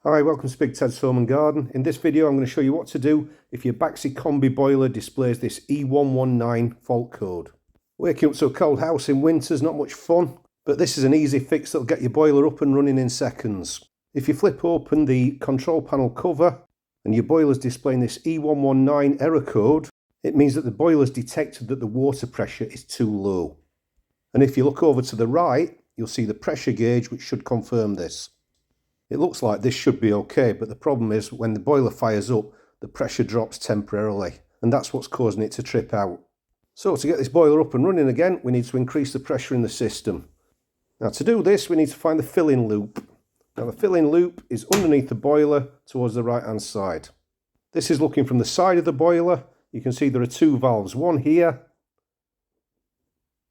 Hi, welcome to Big Ted's Home and Garden. In this video I'm going to show you what to do if your Baxi Combi boiler displays this E119 fault code. Waking up to a cold house in winter is not much fun, but this is an easy fix that'll get your boiler up and running in seconds. If you flip open the control panel cover and your boiler's displaying this E119 error code, it means that the boiler's detected that the water pressure is too low. And if you look over to the right, you'll see the pressure gauge, which should confirm this. It looks like this should be okay, but the problem is when the boiler fires up, the pressure drops temporarily, and that's what's causing it to trip out. So to get this boiler up and running again, we need to increase the pressure in the system. Now to do this, we need to find the fill-in loop. Now the fill-in loop is underneath the boiler towards the right-hand side. This is looking from the side of the boiler. You can see there are two valves, one here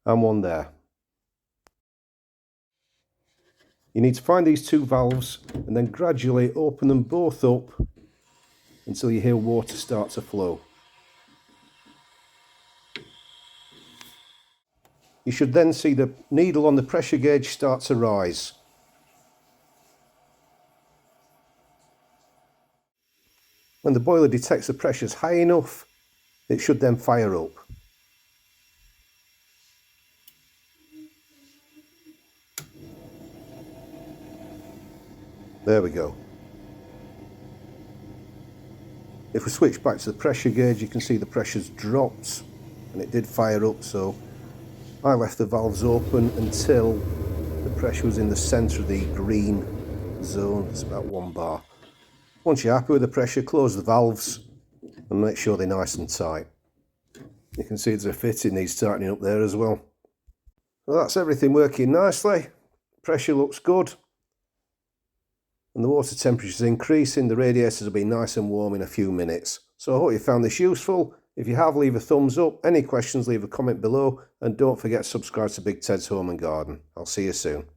and one there. You need to find these two valves and then gradually open them both up until you hear water start to flow. You should then see the needle on the pressure gauge start to rise. When the boiler detects the pressure is high enough, it should then fire up. There we go. If we switch back to the pressure gauge, you can see the pressure's dropped and it did fire up, so I left the valves open until the pressure was in the centre of the green zone. It's about 1 bar. Once you're happy with the pressure, close the valves and make sure they're nice and tight. You can see there's a fitting needs tightening up there as well. Well, that's everything working nicely. Pressure looks good. And the water temperature is increasing, the radiators will be nice and warm in a few minutes. So I hope you found this useful. If you have, leave a thumbs up. Any questions, leave a comment below. And don't forget to subscribe to Big Ted's Home and Garden. I'll see you soon.